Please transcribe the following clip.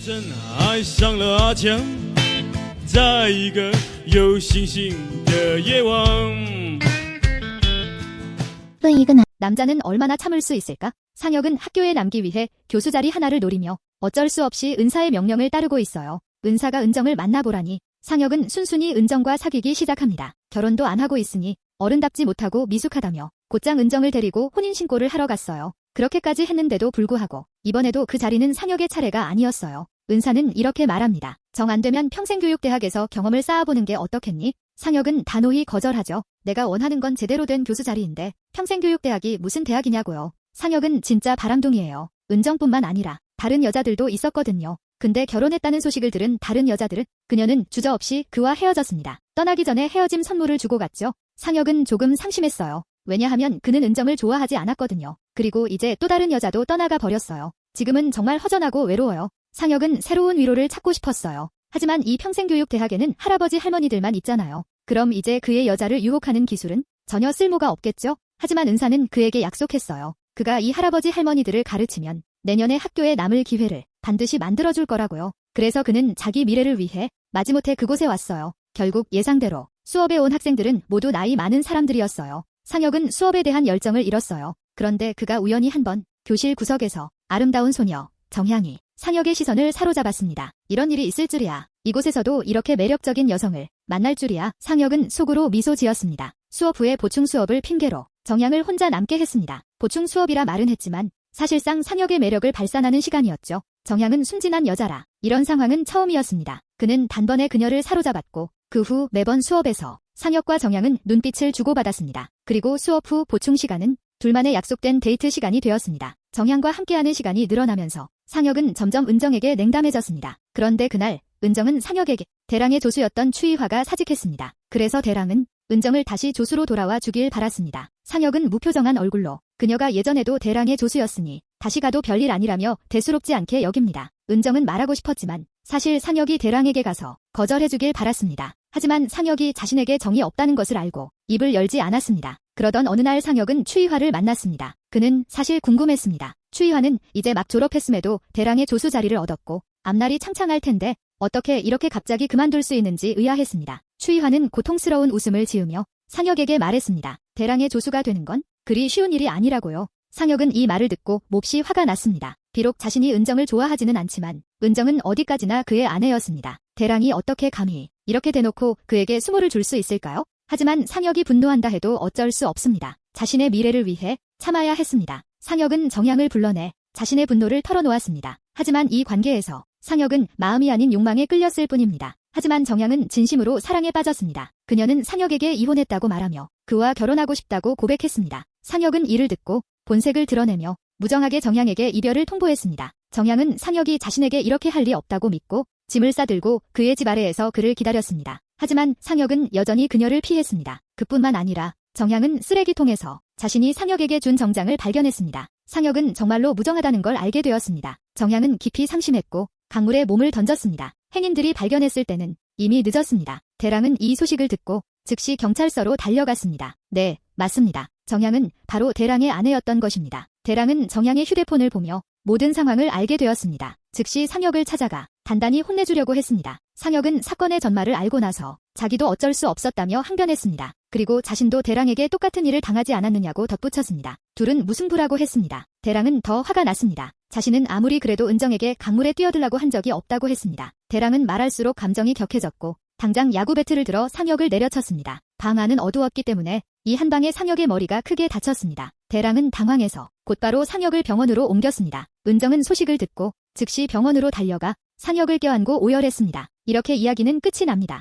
深爱上了阿强，在一个有星星的夜晚。 남자는 얼마나 참을 수 있을까? 상혁은 학교에 남기 위해 교수 자리 하나를 노리며 어쩔 수 없이 은사의 명령을 따르고 있어요. 은사가 은정을 만나보라니 상혁은 순순히 은정과 사귀기 시작합니다. 결혼도 안 하고 있으니 어른답지 못하고 미숙하다며 곧장 은정을 데리고 혼인신고를 하러 갔어요. 그렇게까지 했는데도 불구하고 이번에도 그 자리는 상혁의 차례가 아니었어요. 은사는 이렇게 말합니다. 정 안 되면 평생교육대학에서 경험을 쌓아보는 게 어떻겠니? 상혁은 단호히 거절하죠. 내가 원하는 건 제대로 된 교수 자리인데 평생교육대학이 무슨 대학이냐고요. 상혁은 진짜 바람둥이에요. 은정뿐만 아니라 다른 여자들도 있었거든요. 근데 결혼했다는 소식을 들은 다른 여자들은 그녀는 주저없이 그와 헤어졌습니다. 떠나기 전에 헤어짐 선물을 주고 갔죠. 상혁은 조금 상심했어요. 왜냐하면 그는 은정을 좋아하지 않았거든요. 그리고 이제 또 다른 여자도 떠나가 버렸어요. 지금은 정말 허전하고 외로워요. 상혁은 새로운 위로를 찾고 싶었어요. 하지만 이 평생교육대학에는 할아버지 할머니들만 있잖아요. 그럼 이제 그의 여자를 유혹하는 기술은 전혀 쓸모가 없겠죠? 하지만 은사는 그에게 약속했어요. 그가 이 할아버지 할머니들을 가르치면 내년에 학교에 남을 기회를 반드시 만들어줄 거라고요. 그래서 그는 자기 미래를 위해 마지못해 그곳에 왔어요. 결국 예상대로 수업에 온 학생들은 모두 나이 많은 사람들이었어요. 상혁은 수업에 대한 열정을 잃었어요. 그런데 그가 우연히 한번 교실 구석에서 아름다운 소녀 정향이 상혁의 시선을 사로잡았습니다. 이런 일이 있을 줄이야. 이곳에서도 이렇게 매력적인 여성을 만날 줄이야. 상혁은 속으로 미소 지었습니다. 수업 후에 보충 수업을 핑계로 정향을 혼자 남게 했습니다. 보충 수업이라 말은 했지만 사실상 상혁의 매력을 발산하는 시간이었죠. 정향은 순진한 여자라 이런 상황은 처음이었습니다. 그는 단번에 그녀를 사로잡았고 그 후 매번 수업에서 상혁과 정향은 눈빛을 주고받았습니다. 그리고 수업 후 보충 시간은 둘만의 약속된 데이트 시간이 되었습니다. 정향과 함께하는 시간이 늘어나면서 상혁은 점점 은정에게 냉담해졌습니다. 그런데 그날 은정은 상혁에게 대랑의 조수였던 추이화가 사직했습니다. 그래서 대랑은 은정을 다시 조수로 돌아와 주길 바랐습니다. 상혁은 무표정한 얼굴로 그녀가 예전에도 대랑의 조수였으니 다시 가도 별일 아니라며 대수롭지 않게 여깁니다. 은정은 말하고 싶었지만 사실 상혁이 대랑에게 가서 거절해주길 바랐습니다. 하지만 상혁이 자신에게 정이 없다는 것을 알고 입을 열지 않았습니다. 그러던 어느 날 상혁은 추이화를 만났습니다. 그는 사실 궁금했습니다. 추이화는 이제 막 졸업했음에도 대랑의 조수 자리를 얻었고 앞날이 창창할 텐데 어떻게 이렇게 갑자기 그만둘 수 있는지 의아했습니다. 추이화는 고통스러운 웃음을 지으며 상혁에게 말했습니다. 대랑의 조수가 되는 건 그리 쉬운 일이 아니라고요. 상혁은 이 말을 듣고 몹시 화가 났습니다. 비록 자신이 은정을 좋아하지는 않지만 은정은 어디까지나 그의 아내였습니다. 대랑이 어떻게 감히 이렇게 대놓고 그에게 수모를 줄 수 있을까요? 하지만 상혁이 분노한다 해도 어쩔 수 없습니다. 자신의 미래를 위해 참아야 했습니다. 상혁은 정향을 불러내 자신의 분노를 털어놓았습니다. 하지만 이 관계에서 상혁은 마음이 아닌 욕망에 끌렸을 뿐입니다. 하지만 정향은 진심으로 사랑에 빠졌습니다. 그녀는 상혁에게 이혼했다고 말하며 그와 결혼하고 싶다고 고백했습니다. 상혁은 이를 듣고 본색을 드러내며 무정하게 정향에게 이별을 통보했습니다. 정향은 상혁이 자신에게 이렇게 할 리 없다고 믿고 짐을 싸들고 그의 집 아래에서 그를 기다렸습니다. 하지만 상혁은 여전히 그녀를 피했습니다. 그뿐만 아니라 정향은 쓰레기통에서 자신이 상혁에게 준 정장을 발견했습니다. 상혁은 정말로 무정하다는 걸 알게 되었습니다. 정향은 깊이 상심했고 강물에 몸을 던졌습니다. 행인들이 발견했을 때는 이미 늦었습니다. 대랑은 이 소식을 듣고 즉시 경찰서로 달려갔습니다. 네, 맞습니다. 정향은 바로 대랑의 아내였던 것입니다. 대랑은 정향의 휴대폰을 보며 모든 상황을 알게 되었습니다. 즉시 상혁을 찾아가 단단히 혼내주려고 했습니다. 상혁은 사건의 전말을 알고 나서 자기도 어쩔 수 없었다며 항변했습니다. 그리고 자신도 대랑에게 똑같은 일을 당하지 않았느냐고 덧붙였습니다. 둘은 무승부라고 했습니다. 대랑은 더 화가 났습니다. 자신은 아무리 그래도 은정에게 강물에 뛰어들라고 한 적이 없다고 했습니다. 대랑은 말할수록 감정이 격해졌고 당장 야구 배트를 들어 상혁을 내려쳤습니다. 방 안은 어두웠기 때문에 이 한 방에 상혁의 머리가 크게 다쳤습니다. 대랑은 당황해서 곧바로 상혁을 병원으로 옮겼습니다. 은정은 소식을 듣고 즉시 병원으로 달려가 상혁을 껴안고 오열했습니다. 이렇게 이야기는 끝이 납니다.